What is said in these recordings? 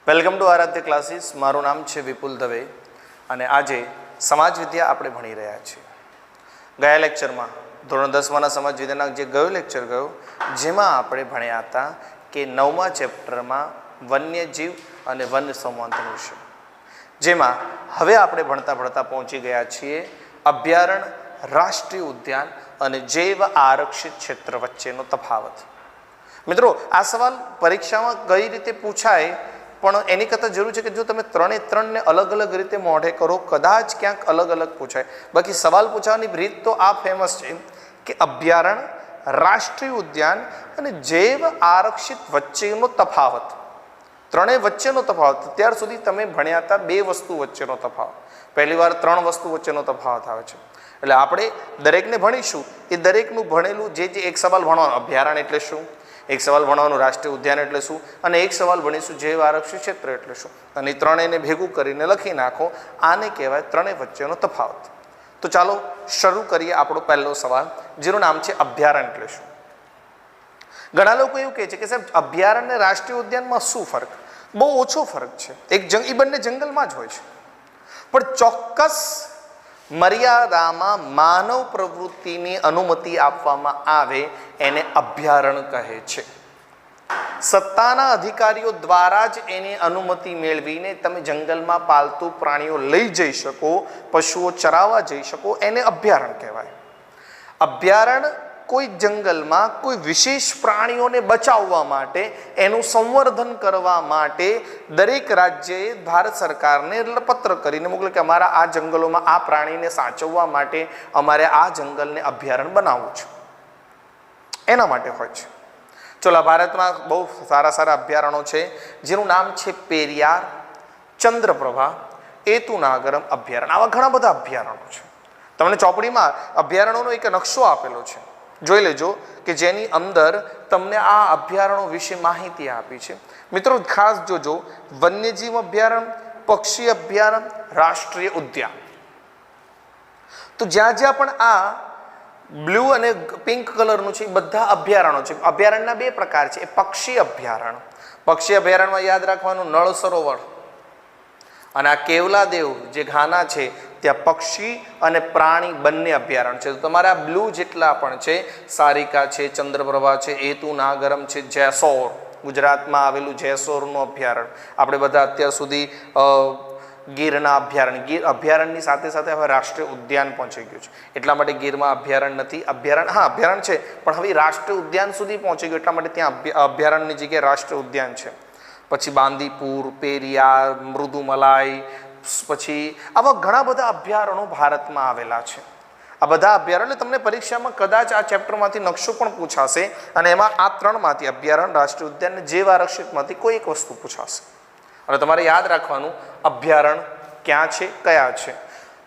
Welcome to Aaradhya classes. મારું નામ છે વિપુલ દવે અને આજે સમાજ વિદ્યા આપણે ભણી રહ્યા છીએ. ગયા લેક્ચરમાં ધોરણ 10માના સમાજ વિદ્યાના જે ગયો લેક્ચર ગયો જેમાં આપણે ભણ્યા હતા કે 9મા ચેપ્ટરમાં વન્યજીવ અને વન સંવર્ધન વિશે, જેમાં હવે આપણે ભણતા પહોંચી ગયા છીએ અભયારણ્ય, રાષ્ટ્રીય ઉદ્યાન અને જૈવ આરક્ષિત ક્ષેત્ર વચ્ચેનો તફાવત. મિત્રો, આ સવાલ પરીક્ષામાં કઈ રીતે પૂછાય પણ એની કરતાં જરૂર છે કે જો તમે ત્રણે ત્રણને અલગ અલગ રીતે મોઢે કરો, કદાચ ક્યાંક અલગ અલગ પૂછાય. બાકી સવાલ પૂછવાની રીત તો આ ફેમસ છે કે અભયારણ્ય, રાષ્ટ્રીય ઉદ્યાન અને જૈવ આરક્ષિત વચ્ચેનો તફાવત. ત્રણેય વચ્ચેનો તફાવત. અત્યાર સુધી તમે ભણ્યા હતા બે વસ્તુ વચ્ચેનો તફાવત, પહેલી વાર ત્રણ વસ્તુ વચ્ચેનો તફાવત આવે છે. એટલે આપણે દરેકને ભણીશું, એ દરેકનું ભણેલું જે એક સવાલ ભણવાનો અભયારણ્ય એટલે શું, એક સવાલ ભણવાનું રાષ્ટ્રીય ઉદ્યાન એટલે શું, અને એક સવાલ ભણીશું જૈવ આરક્ષિત ક્ષેત્ર એટલે શું. અને ત્રણેયને ભેગું કરીને લખી નાખો. આને કહેવાય ત્રણેય વચ્ચેનો તફાવત. તો ચાલો શરૂ કરીએ આપણો પહેલો સવાલ, જેનું નામ છે અભયારણ્ય એટલે શું. ઘણા લોકો એવું કહે છે કે સાહેબ અભયારણ્ય અને રાષ્ટ્રીય ઉદ્યાનમાં શું ફરક? બહુ ઓછો ફરક છે. એ બંને જંગલમાં જ હોય છે, પણ ચોક્કસ મર્યાદામાં માનવ પ્રવૃત્તિની અનુમતિ આપવામાં આવે એને અભયારણ્ય કહે છે. સત્તાના અધિકારીઓ દ્વારા જ એની અનુમતિ મેળવીને તમે જંગલમાં પાલતુ પ્રાણીઓ લઈ જઈ શકો, પશુઓ ચરાવવા જઈ શકો, એને અભયારણ્ય કહેવાય. અભયારણ્ય કોઈ જંગલમાં કોઈ વિશેષ પ્રાણીઓને બચાવવા માટે, એનું સંવર્ધન કરવા માટે દરેક રાજ્યએ ભારત સરકારને પત્ર કરીને મોકલે કે અમારા આ જંગલોમાં આ પ્રાણીને સાચવવા માટે અમારે આ જંગલને અભયારણ્ય બનાવવું છે, એના માટે હોય છે. ચલો, ભારતમાં બહુ સારા સારા અભયારણ્યો છે જેનું નામ છે પેરિયાર, ચંદ્રપ્રભા, એતુનાગરમ અભયારણ્ય. આવા ઘણા બધા અભયારણ્યો છે. તમને ચોપડીમાં અભયારણ્યોનો એક નકશો આપેલો છે, જોઈ લેજો કે જેની અંદર તમને આ અભયારણ્યો વિશે માહિતી આપી છે. મિત્રો ખાસ જોજો, વન્યજીવ અભયારણ્ય, પક્ષી અભયારણ્ય, રાષ્ટ્રીય ઉદ્યાન. તો જ્યાં જ્યાં પણ આ બ્લુ અને પિંક કલરનું છે એ બધા અભયારણ્યો છે. અભયારણ્યના બે પ્રકાર છે. એ પક્ષી અભયારણ્ય. પક્ષી અભયારણ્યમાં યાદ રાખવાનું નળ સરોવર અને આ કેવલાદેવ જે ઘાના છે ત્યાં પક્ષી અને પ્રાણી બંને અભયારણ્ય છે. તો તમારા બ્લુ જેટલા પણ છે, સારિકા છે, ચંદ્રપ્રભા છે, એતુનાગરમ છે, જેસોર, ગુજરાતમાં આવેલું જેસોરનું અભયારણ્ય. આપણે બધા અત્યાર સુધી ગીરના અભયારણ્ય, ગીર અભયારણ્યની સાથે સાથે હવે રાષ્ટ્રીય ઉદ્યાન પહોંચી ગયું છે. એટલા માટે ગીરમાં અભયારણ્ય નથી. અભયારણ્ય છે પણ હવે રાષ્ટ્રીય ઉદ્યાન સુધી પહોંચી ગયું, એટલા માટે ત્યાં અભયારણ્યની જગ્યાએ રાષ્ટ્રીય ઉદ્યાન છે. પછી બાંદીપુર, પેરિયાર, મૃદુમલાઈ, પછી આવા ઘણા બધા અભયારણ્યો ભારતમાં આવેલા છે. આ બધા અભયારણ્ય તમને પરીક્ષામાં કદાચ આ ચેપ્ટરમાંથી નકશો પણ પૂછાશે અને એમાં આ ત્રણમાંથી અભયારણ્ય, રાષ્ટ્રીય ઉદ્યાન અને જૈવ આરક્ષિતમાંથી કોઈ એક વસ્તુ પૂછાશે. અને તમારે યાદ રાખવાનું અભયારણ્ય ક્યાં છે, કયા છે.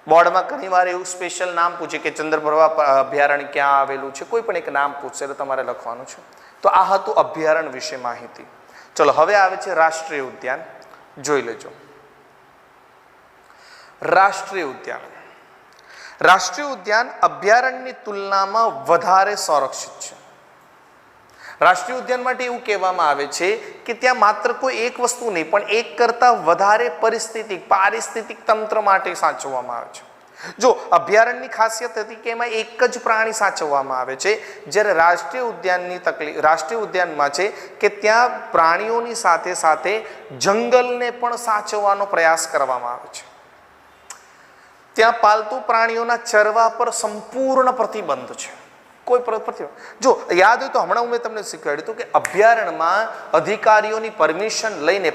બોર્ડમાં ઘણીવાર એવું સ્પેશિયલ નામ પૂછે કે ચંદ્રપ્રભા અભયારણ્ય ક્યાં આવેલું છે, કોઈ પણ એક નામ પૂછશે એટલે તમારે લખવાનું છે. તો આ હતું અભયારણ્ય વિશે માહિતી. ચલો, હવે આવે છે રાષ્ટ્રીય ઉદ્યાન. જોઈ લેજો. રાષ્ટ્રીય ઉદ્યાન. રાષ્ટ્રીય ઉદ્યાન અભયારણ્યની તુલનામાં વધારે સંરક્ષિત છે. રાષ્ટ્રીય ઉદ્યાન માટે એવું કહેવામાં આવે છે કે ત્યાં માત્ર કોઈ એક વસ્તુ નહીં પણ એક કરતાં વધારે પારિસ્થિતિક તંત્ર માટે સાચવવામાં આવે છે. જો અભયારણ્યની ખાસિયત હતી કે એમાં એક જ પ્રાણી સાચવવામાં આવે છે, જ્યારે રાષ્ટ્રીય ઉદ્યાનમાં છે કે ત્યાં પ્રાણીઓની સાથે સાથે જંગલને પણ સાચવવાનો પ્રયાસ કરવામાં આવે છે. ત્યાં પાલતુ પ્રાણીઓના ચરવા પર સંપૂર્ણ પ્રતિબંધ છે. કોઈ પ્રતિબંધ જો યાદ હોય તો હમણાં મેં તમને શીખવાડ્યું હતું કે અભયારણ્યમાં અધિકારીઓની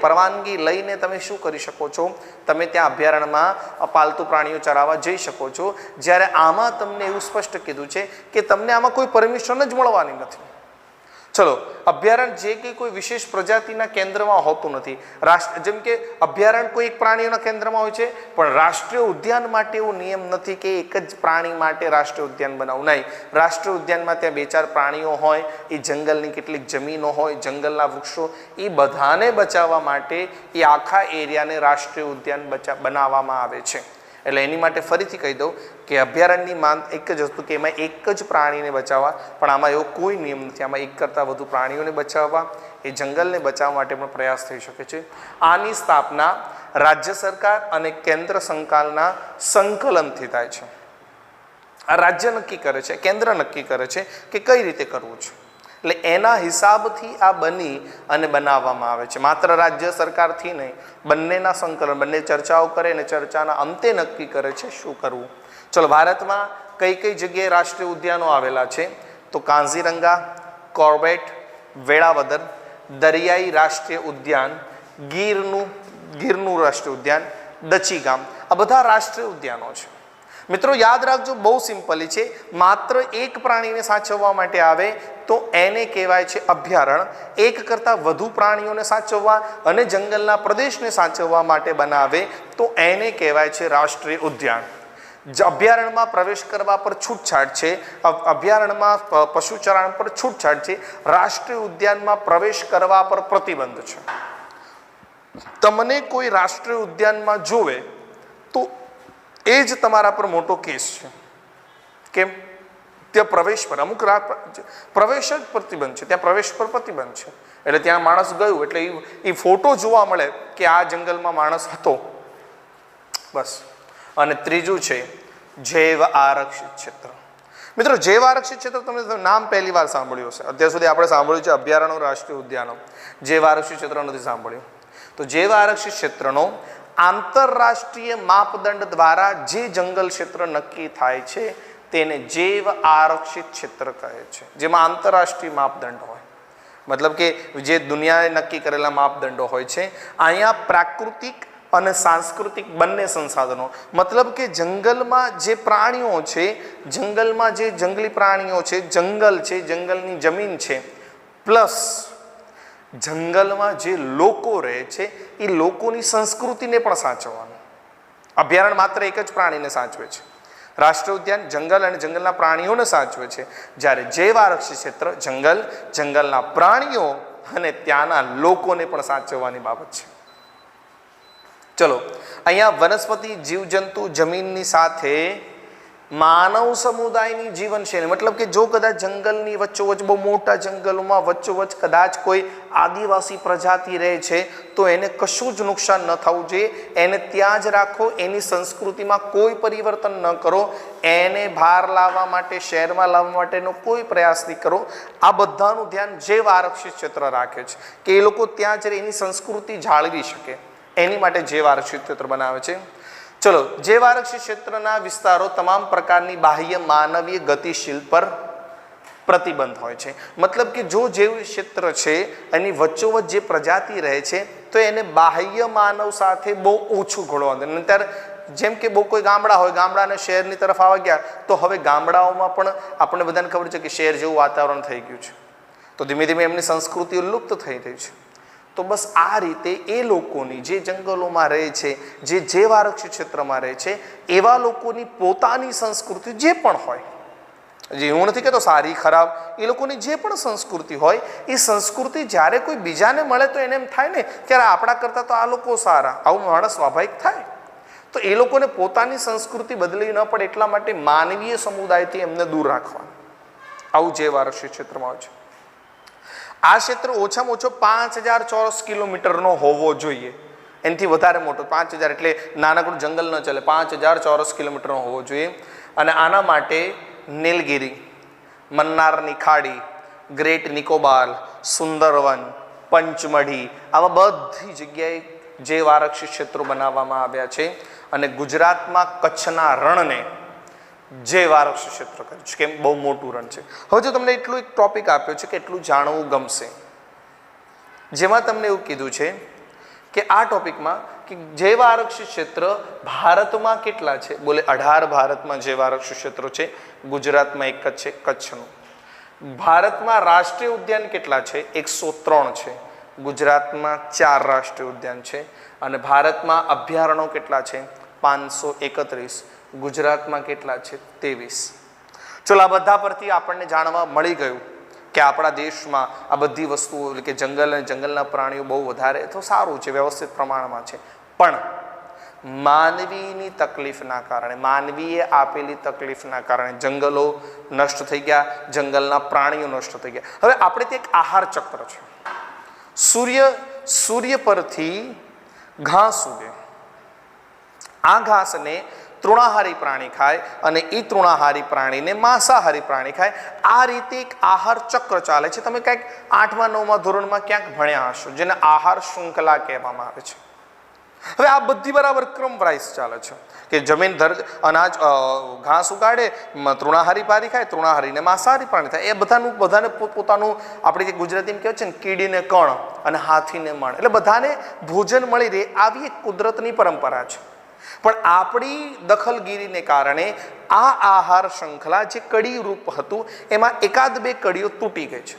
પરવાનગી લઈને તમે શું કરી શકો છો, તમે ત્યાં અભયારણ્યમાં પાલતુ પ્રાણીઓ ચરાવવા જઈ શકો છો. જ્યારે આમાં તમને એવું સ્પષ્ટ કીધું છે કે તમને આમાં કોઈ પરમિશન જ મળવાની નથી. ચલો, અભયારણ્ય જે કે કોઈ વિશેષ પ્રજાતિના કેન્દ્રમાં હોતું નથી. જેમ કે અભયારણ્ય કોઈ એક પ્રાણીઓના કેન્દ્રમાં હોય છે, પણ રાષ્ટ્રીય ઉદ્યાન માટે એવો નિયમ નથી કે એક જ પ્રાણી માટે રાષ્ટ્રીય ઉદ્યાન બનાવવું. નહીં, રાષ્ટ્રીય ઉદ્યાનમાં ત્યાં બે ચાર પ્રાણીઓ હોય, એ જંગલની કેટલીક જમીનો હોય, જંગલના વૃક્ષો, એ બધાને બચાવવા માટે એ આખા એરિયાને રાષ્ટ્રીય ઉદ્યાન બનાવવામાં આવે છે. એટલે એની માટે ફરીથી કહી દઉં કે અભયારણ્યની માંગ એક જ વસ્તુ કે એમાં એક જ પ્રાણીને બચાવવા, પણ આમાં એવો કોઈ નિયમ નથી. આમાં એક કરતાં વધુ પ્રાણીઓને બચાવવા, એ જંગલને બચાવવા માટે પણ પ્રયાસ થઈ શકે છે. આની સ્થાપના રાજ્ય સરકાર અને કેન્દ્ર સંકલનના સંકલનથી થાય છે. આ રાજ્ય નક્કી કરે છે, કેન્દ્ર નક્કી કરે છે કે કઈ રીતે કરવું છે, એટલે એના હિસાબથી આ બની અને બનાવવામાં આવે છે. માત્ર રાજ્ય સરકારથી નહીં, બંનેના સંકલન, બંને ચર્ચાઓ કરે અને ચર્ચાના અંતે નક્કી કરે છે શું કરવું. ચલો, ભારતમાં કઈ કઈ જગ્યાએ રાષ્ટ્રીય ઉદ્યાનો આવેલા છે? તો કાઝીરંગા, કોર્બેટ, વેળાવદર, દરિયાઈ રાષ્ટ્રીય ઉદ્યાન, ગીરનું રાષ્ટ્રીય ઉદ્યાન, દચીગામ, આ બધા રાષ્ટ્રીય ઉદ્યાનો છે. મિત્રો યાદ રાખજો, બહુ સિમ્પલી છે. માત્ર એક પ્રાણીને સાચવવા માટે આવે તો એને કહેવાય છે અભયારણ્ય. એક કરતાં વધુ પ્રાણીઓને સાચવવા અને જંગલના પ્રદેશને સાચવવા માટે બનાવે તો એને કહેવાય છે રાષ્ટ્રીય ઉદ્યાન. અભયારણ્યમાં પ્રવેશ કરવા પર છૂટછાટ છે, અભયારણ્યમાં પશુચરણ પર છૂટછાટ છે, રાષ્ટ્રીય ઉદ્યાનમાં પ્રવેશ કરવા પર પ્રતિબંધ છે. તમને કોઈ રાષ્ટ્રીય ઉદ્યાનમાં જોવે તો એ જ તમારા પર મોટો કેસ છે. કેમ? ત્યાં પ્રવેશ પર અમુક પ્રવેશ જ પ્રતિબંધ છે, ત્યાં પ્રવેશ પર પ્રતિબંધ છે. એટલે ત્યાં માણસ ગયું એટલે એ ફોટો જોવા મળે કે આ જંગલમાં માણસ હતો, બસ. અને ત્રીજું છે જૈવ આરક્ષિત ક્ષેત્ર. મિત્રો જૈવ આરક્ષિત ક્ષેત્ર તમે નામ પહેલી વાર સાંભળ્યું હશે. અત્યાર સુધી આપણે સાંભળ્યું છે અભયારણ્યો, રાષ્ટ્રીય ઉદ્યાનો. જૈવ આરક્ષિત ક્ષેત્ર નથી સાંભળ્યું. તો જૈવ આરક્ષિત ક્ષેત્રનો આંતરરાષ્ટ્રીય માપદંડ દ્વારા જે જંગલ ક્ષેત્ર નક્કી થાય છે તેને જૈવ આરક્ષિત ક્ષેત્ર કહે છે, જેમાં આંતરરાષ્ટ્રીય માપદંડ હોય. મતલબ કે જે દુનિયાએ નક્કી કરેલા માપદંડો હોય છે. અહીંયા પ્રાકૃતિક અને સાંસ્કૃતિક બંને સંસાધનો, મતલબ કે જંગલમાં જે પ્રાણીઓ છે, જંગલમાં જે જંગલી પ્રાણીઓ છે, જંગલ છે, જંગલની જમીન છે, પ્લસ જંગલમાં જે લોકો રહે છે એ લોકોની સંસ્કૃતિને પણ સાચવવાનું. અભયારણ્ય માત્ર એક જ પ્રાણીને સાચવે છે, રાષ્ટ્રીય ઉદ્યાન જંગલ અને જંગલના પ્રાણીઓને સાચવે છે, જ્યારે જૈવ આરક્ષિત ક્ષેત્ર જંગલ, જંગલના પ્રાણીઓ અને ત્યાંના લોકોને પણ સાચવવાની બાબત છે. ચલો, અહીંયા વનસ્પતિ, જીવજંતુ, જમીનની સાથે માનવ સમુદાયની જીવનશૈલી, મતલબ કે જો કદાચ જંગલની વચ્ચોવચ્ચ, બહુ મોટા જંગલોમાં વચ્ચોવચ્ચ કદાચ કોઈ આદિવાસી પ્રજાતિ રહે છે તો એને કશું જ નુકસાન ન થવું જોઈએ. એને ત્યાં જ રાખો, એની સંસ્કૃતિમાં કોઈ પરિવર્તન ન કરો, એને બહાર લાવવા માટે, શહેરમાં લાવવા માટેનો કોઈ પ્રયાસ નહીં કરો. આ બધાનું ધ્યાન જૈવ આરક્ષિત ક્ષેત્ર રાખે છે કે એ લોકો ત્યાં જ એની સંસ્કૃતિ જાળવી શકે, એની માટે જૈવ આરક્ષિત ક્ષેત્ર બનાવે છે. ચલો, જૈવ આરક્ષિત ક્ષેત્રના વિસ્તારો તમામ પ્રકારની બાહ્ય માનવીય ગતિશીલ પર પ્રતિબંધ હોય છે. મતલબ કે જો જૈવ ક્ષેત્ર છે એની વચ્ચોવચ્ચ જે પ્રજાતિ રહે છે તો એને બાહ્ય માનવ સાથે બહુ ઓછું ઘોળવાનું. નહીંતર જેમ કે બહુ કોઈ ગામડા હોય, ગામડાને શહેરની તરફ આવવા ગયા તો હવે ગામડાઓમાં પણ આપણને બધાને ખબર છે કે શહેર જેવું વાતાવરણ થઈ ગયું છે, તો ધીમે ધીમે એમની સંસ્કૃતિઓ લુપ્ત થઈ રહી છે. તો બસ આ રીતે એ લોકોની જે જંગલોમાં રહે છે, જે જૈવ આરક્ષિત ક્ષેત્રમાં રહે છે, એવા લોકોની પોતાની સંસ્કૃતિ જે પણ હોય, જે હું નથી કહેતો સારી ખરાબ, એ લોકોની જે પણ સંસ્કૃતિ હોય એ સંસ્કૃતિ જ્યારે કોઈ બીજાને મળે તો એને એમ થાય ને કે આપણા કરતાં તો આ લોકો સારા, આવું માણસ સ્વાભાવિક થાય. તો એ લોકોને પોતાની સંસ્કૃતિ બદલી ન પડે એટલા માટે માનવીય સમુદાયથી એમને દૂર રાખવા, આવું જૈવ આરક્ષિત ક્ષેત્રમાં હોય છે. આ ક્ષેત્ર ઓછામાં ઓછો 5000 ચોરસ કિલોમીટરનો હોવો જોઈએ, એનાથી વધારે મોટો 5000 એટલે નાનકડું જંગલ ન ચાલે, 5000 ચોરસ કિલોમીટરનો હોવો જોઈએ. અને આના માટે નીલગિરી, મન્નારની ખાડી, ગ્રેટ નિકોબાર, સુંદરવન, પંચમઢી, આવા બધી જગ્યાએ જૈવ આરક્ષિત ક્ષેત્રો બનાવવામાં આવ્યા છે. અને ગુજરાતમાં કચ્છના રણને જૈવ આરક્ષિત ક્ષેત્ર કર્યું છે. કેમ? બહુ મોટું રણ છે. હવે જો તમને એટલું એક ટોપિક આપ્યો છે કે એટલું જાણવું ગમશે, જેમાં તમને એવું કીધું છે કે આ ટોપિકમાં કે જૈવ આરક્ષિત ક્ષેત્ર ભારતમાં કેટલા છે? બોલે 18 ભારતમાં જૈવ આરક્ષિત ક્ષેત્રો છે, ગુજરાતમાં એક જ છે, કચ્છનું. ભારતમાં રાષ્ટ્રીય ઉદ્યાન કેટલા છે? 103 છે, ગુજરાતમાં 4 રાષ્ટ્રીય ઉદ્યાન છે. અને ભારતમાં અભયારણ્યો કેટલા છે? 531, ગુજરાતમાં કેટલા છે? 23. ચલો, આ બધા પરથી આપણને જાણવા મળી ગયું કે આપણા દેશમાં આ બધી વસ્તુઓ, એટલે કે જંગલ અને જંગલના પ્રાણીઓ બહુ વધારે તો સારું છે, વ્યવસ્થિત પ્રમાણમાં છે. પણ માનવીની તકલીફના કારણે, માનવીએ આપેલી તકલીફના કારણે જંગલો નષ્ટ થઈ ગયા, જંગલના પ્રાણીઓ નષ્ટ થઈ ગયા. હવે આપણે ત્યાં એક આહાર ચક્ર છે. સૂર્ય પરથી ઘાસ ઉગે, આ ઘાસને તૃણાહારી પ્રાણી ખાય અને એ તૃણાહારી પ્રાણીને માંસાહારી પ્રાણી ખાય. આ રીતે એક આહાર ચક્ર ચાલે છે. તમે કંઈક 8મા 9મા ધોરણમાં ક્યાંક ભણ્યા હશો, જેને આહાર શૃંખલા કહેવામાં આવે છે. હવે આ બધી બરાબર ક્રમ વાઇઝ ચાલે છે કે જમીન અનાજ ઘાસ ઉગાડે, તૃણાહારી પારી ખાય, તૃણાહારીને માંસાહારી પ્રાણી થાય. એ બધાને પોતાનું, આપણે જે ગુજરાતીમાં કહેવાય છે ને, કીડીને કણ અને હાથીને મણ, એટલે બધાને ભોજન મળી રહે, આવી એક કુદરતની પરંપરા છે. પણ આપણી દખલગીરીને કારણે આ આહાર શૃંખલા જે કડી રૂપ હતું એમાં એકાદ બે કડીઓ તૂટી ગઈ છે.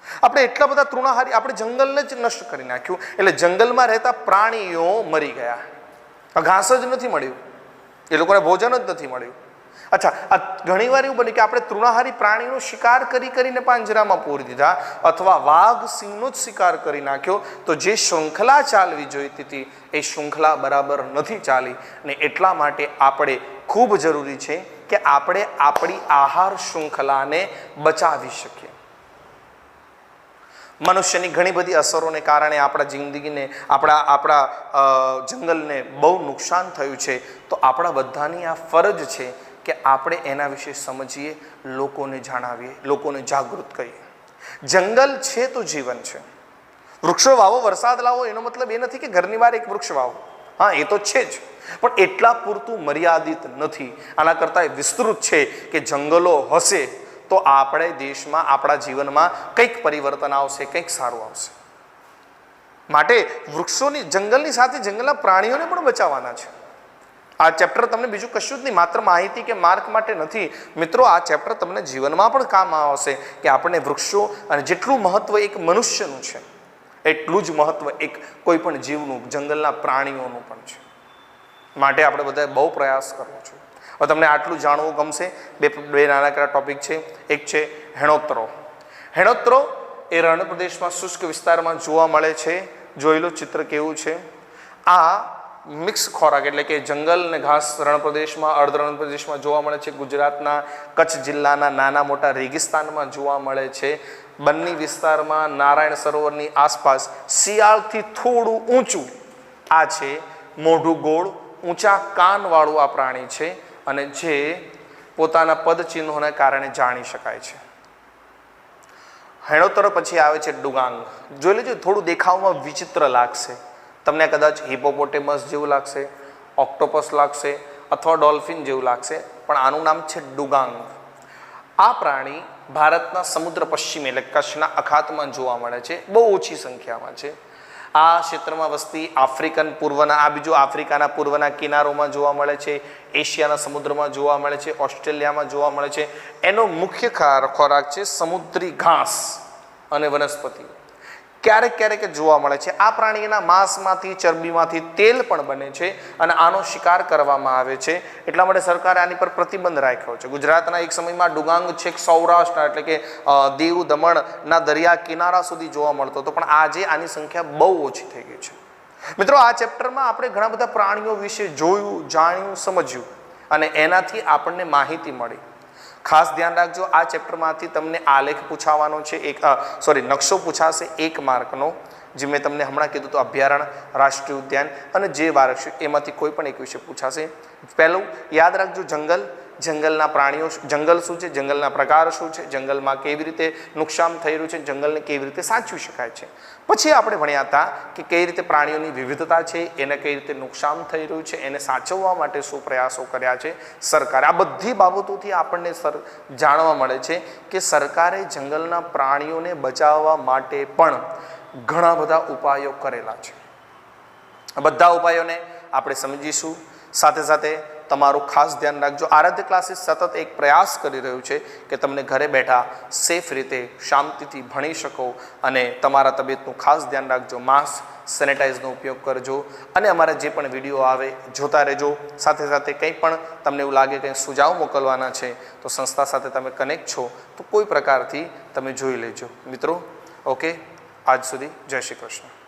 આપણે એટલા બધા તૃણાહારી, આપણે જંગલને જ નષ્ટ કરી નાખ્યું, એટલે જંગલમાં રહેતા પ્રાણીઓ મરી ગયા. ઘાસ જ નથી મળ્યું, એ લોકોને ભોજન જ નથી મળ્યું. અચ્છા, આ ઘણીવાર એવું બને કે આપણે તૃણાહારી પ્રાણીનો શિકાર કરીને પાંજરામાં પૂરી દીધા, અથવા વાઘ સિંહનો જ શિકાર કરી નાખ્યો, તો જે શૃંખલા ચાલવી જોઈતી હતી એ શૃંખલા બરાબર નથી ચાલી. અને એટલા માટે આપણે ખૂબ જરૂરી છે કે આપણે આપણી આહાર શૃંખલાને બચાવી શકીએ. મનુષ્યની ઘણી બધી અસરોને કારણે આપણા જિંદગીને, આપણા જંગલને બહુ નુકસાન થયું છે. તો આપણા બધાની આ ફરજ છે કે આપણે એના વિશે સમજીએ, લોકોને જણાવીએ, લોકોને જાગૃત કરીએ. જંગલ છે તો જીવન છે. વૃક્ષો વાવો, વરસાદ લાવો, એનો મતલબ એ નથી કે ઘરની બહાર એક વૃક્ષ વાવો. હા, એ તો છે જ, પણ એટલા પૂરતું મર્યાદિત નથી. આના કરતાં એ વિસ્તૃત છે કે જંગલો હશે તો આપણે દેશમાં, આપણા જીવનમાં કંઈક પરિવર્તન આવશે, કંઈક સારું આવશે. માટે વૃક્ષોની, જંગલની સાથે જંગલના પ્રાણીઓને પણ બચાવવાના છે. આ ચેપ્ટર તમને બીજું કશું જ નહીં, માત્ર માહિતી કે માર્ક માટે નથી મિત્રો. આ ચેપ્ટર તમને જીવનમાં પણ કામ આવશે કે આપણને વૃક્ષો, અને જેટલું મહત્વ એક મનુષ્યનું છે એટલું જ મહત્વ એક કોઈ પણ જીવનું, જંગલના પ્રાણીઓનું પણ છે. માટે આપણે બધાએ બહુ પ્રયાસ કરવો છે. હવે તમને આટલું જાણવું ગમશે. બે નાનકડા ટોપિક છે. એક છે હેણોત્રો. હેણોત્રો એ રણ પ્રદેશમાં, શુષ્ક વિસ્તારમાં જોવા મળે છે. જોઈ લો ચિત્ર કેવું છે. આ મિક્સ ખોરાક, એટલે કે જંગલ અને ઘાસ રણ પ્રદેશમાં, અર્ધ રણ પ્રદેશમાં જોવા મળે છે. ગુજરાતના કચ્છ જિલ્લાના નાના મોટા રેગિસ્તાનમાં જોવા મળે છે. બન્ની વિસ્તારમાં, નારાયણ સરોવરની આસપાસ, શિયાળથી થોડું ઊંચું આ છે. મોઢું ગોળ, ઊંચા કાનવાળું આ પ્રાણી છે, અને જે પોતાના પદચિહ્નોને કારણે જાણી શકાય છે. હેણોતર પછી આવે છે ડુગાંગ. જોઈ લેજો, થોડું દેખાવમાં વિચિત્ર લાગશે તમને, કદાચ હિપોપોટેમસ જેવું લાગશે, ઓક્ટોપસ લાગશે, અથવા ડોલ્ફિન જેવું લાગશે, પણ આનું નામ છે ડુગાંગ. આ પ્રાણી ભારતના સમુદ્ર પશ્ચિમે, એટલે કચ્છના અખાતમાં જોવા મળે છે. બહુ ઓછી સંખ્યામાં છે. આ ક્ષેત્રમાં વસ્તી આફ્રિકન પૂર્વના, આ બીજું આફ્રિકાના પૂર્વના કિનારોમાં જોવા મળે છે, એશિયાના સમુદ્રમાં જોવા મળે છે, ઓસ્ટ્રેલિયામાં જોવા મળે છે. એનો મુખ્ય ખોરાક છે સમુદ્રી ઘાસ અને વનસ્પતિ. ક્યારેક ક્યારેક જોવા મળે છે. આ પ્રાણીના માંસમાંથી, ચરબીમાંથી તેલ પણ બને છે, અને આનો શિકાર કરવામાં આવે છે. એટલા માટે સરકારે આની પર પ્રતિબંધ રાખ્યો છે. ગુજરાતના એક સમયમાં ડુગાંગ છેક સૌરાષ્ટ્ર, એટલે કે દીવ દમણના દરિયા કિનારા સુધી જોવા મળતો હતો, પણ આજે આની સંખ્યા બહુ ઓછી થઈ ગઈ છે. મિત્રો, આ ચેપ્ટરમાં આપણે ઘણા બધા પ્રાણીઓ વિશે જોયું, જાણ્યું, સમજ્યું, અને એનાથી આપણને માહિતી મળી. ખાસ ધ્યાન રાખજો, આ ચેપ્ટરમાંથી તમને આલેખ પૂછાવાનો છે, નકશો પૂછાશે 1 માર્કનો, જે મેં તમને હમણાં કીધું તો અભયારણ્ય, રાષ્ટ્રીય ઉદ્યાન અને જે વારસો, એમાંથી કોઈ પણ એક વિષય પૂછાશે. પહેલું યાદ રાખજો, જંગલ, જંગલના પ્રાણીઓ, જંગલ શું છે, જંગલના પ્રકાર શું છે, જંગલમાં કેવી રીતે નુકસાન થઈ રહ્યું છે, જંગલને કેવી રીતે સાચવી શકાય છે. પછી આપણે ભણ્યા હતા કે કઈ રીતે પ્રાણીઓની વિવિધતા છે, એને કઈ રીતે નુકસાન થઈ રહ્યું છે, એને સાચવવા માટે શું પ્રયાસો કર્યા છે સરકારે. આ બધી બાબતોથી આપણને જાણવા મળે છે કે સરકારે જંગલના પ્રાણીઓને બચાવવા માટે પણ ઘણા બધા ઉપાયો કરેલા છે. આ બધા ઉપાયોને આપણે સમજીશું. સાથે સાથે તમારું ખાસ ધ્યાન રાખજો, આરાધ્ય ક્લાસીસ સતત એક પ્રયાસ કરી રહ્યું છે કે તમને ઘરે બેઠા સેફ રીતે, શાંતિથી ભણી શકો, અને તમારા તબિયતનું ખાસ ધ્યાન રાખજો. માસ્ક, સેનેટાઈઝનો ઉપયોગ કરજો, અને અમારા જે પણ વિડીયો આવે જોતા રહેજો. સાથે સાથે કંઈ પણ તમને એવું લાગે કંઈ સુઝાવ મોકલવાના છે તો સંસ્થા સાથે તમે કનેક્ટ છો તો કોઈ પ્રકારથી તમે જોઈ લેજો મિત્રો. ઓકે, આજ સુધી જય શ્રી કૃષ્ણ.